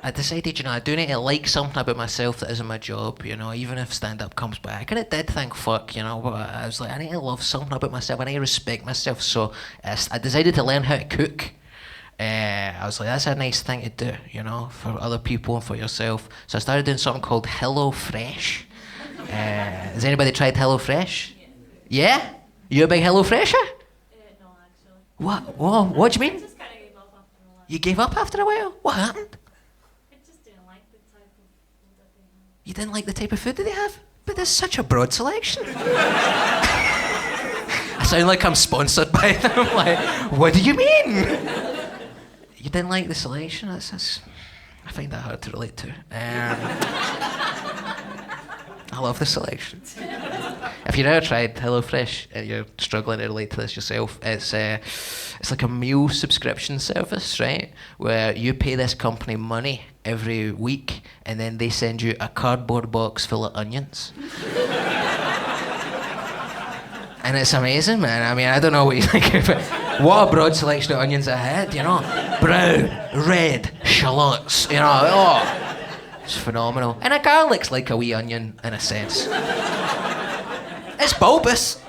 I decided, I do need to like something about myself that isn't my job, even if stand-up comes back. And it did think, fuck, but I was like, I need to love something about myself. I need to respect myself. So I decided to learn how to cook. I was like, that's a nice thing to do, for other people and for yourself. So I started doing something called Hello Fresh. Has anybody tried Hello Fresh? Yeah? You a big Hello Fresher? No, actually. What? Whoa, what do you I mean? just kind of gave up after a while. You gave up after a while? What happened? I just didn't like the type of food that they have. You didn't like the type of food that they have? But there's such a broad selection. I sound like I'm sponsored by them. Like, what do you mean? You didn't like the selection? That's I find that hard to relate to. I love the selection. If you've ever tried HelloFresh and you're struggling to relate to this yourself, it's like a meal subscription service, right? Where you pay this company money every week and then they send you a cardboard box full of onions. And it's amazing, man. I mean, I don't know what you think of it. What a broad selection of onions I had, Brown, red, shallots, It's phenomenal. And a garlic's like a wee onion in a sense. It's bulbous.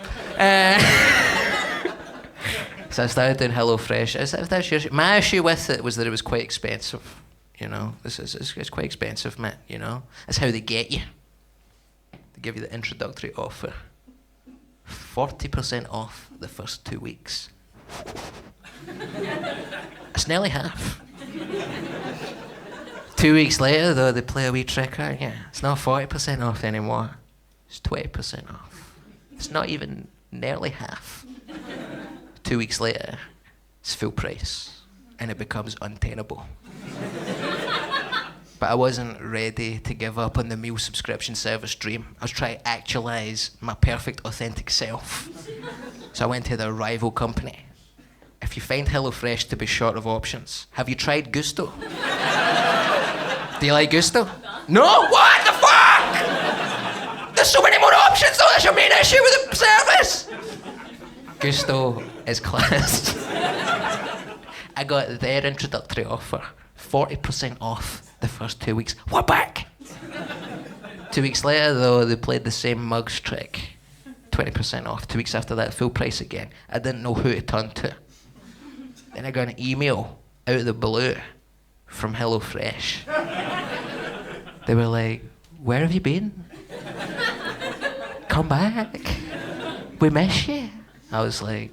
So I started doing HelloFresh. My issue with it was that it was quite expensive. It's quite expensive, man. That's how they get you. They give you the introductory offer. 40% off the first 2 weeks. It's nearly half. 2 weeks later, though, they play a wee trick out. Yeah, it's not 40% off anymore. It's 20% off. It's not even nearly half. 2 weeks later, it's full price, and it becomes untenable. But I wasn't ready to give up on the meal subscription service dream. I was trying to actualise my perfect, authentic self. So I went to the rival company. If you find HelloFresh to be short of options, have you tried Gusto? Do you like Gusto? No? What the fuck? There's so many more options though, that's your main issue with the service. Gusto is class. I got their introductory offer, 40% off the first 2 weeks. We're back! 2 weeks later though, they played the same mugs trick. 20% off. 2 weeks after that, full price again. I didn't know who to turn to. Then I got an email out of the blue from HelloFresh. They were like, where have you been? Come back. We miss you. I was like,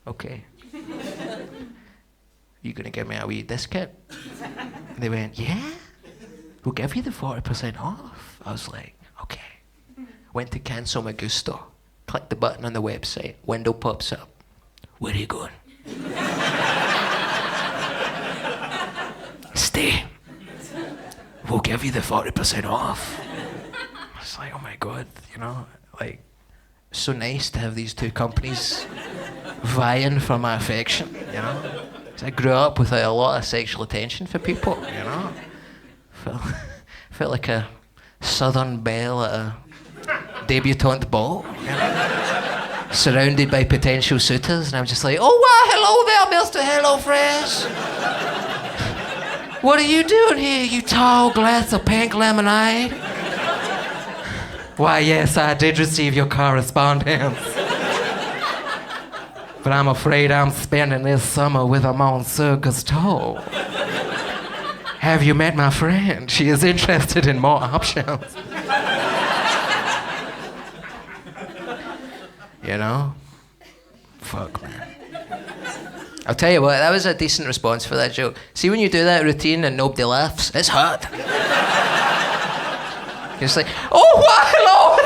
okay. You gonna give me a wee discount? They went, yeah, we'll give you the 40% off. I was like, okay. Went to cancel my Gusto. Click the button on the website. Window pops up. Where are you going? Stay. We'll give you the 40% off. I was like, oh my God, so nice to have these two companies vying for my affection, 'Cause I grew up with a lot of sexual attention for people, Felt like a southern belle at a debutante ball, surrounded by potential suitors, and I'm just like, oh wow, hello there, Mr. HelloFresh. What are you doing here, you tall glass of pink lemonade? Why, yes, I did receive your correspondence. But I'm afraid I'm spending this summer with a Monsieur Gusteau. Have you met my friend? She is interested in more options. Fuck, man. I'll tell you what, that was a decent response for that joke. See, when you do that routine and nobody laughs, it's hard. You're just like, oh, wow, hello!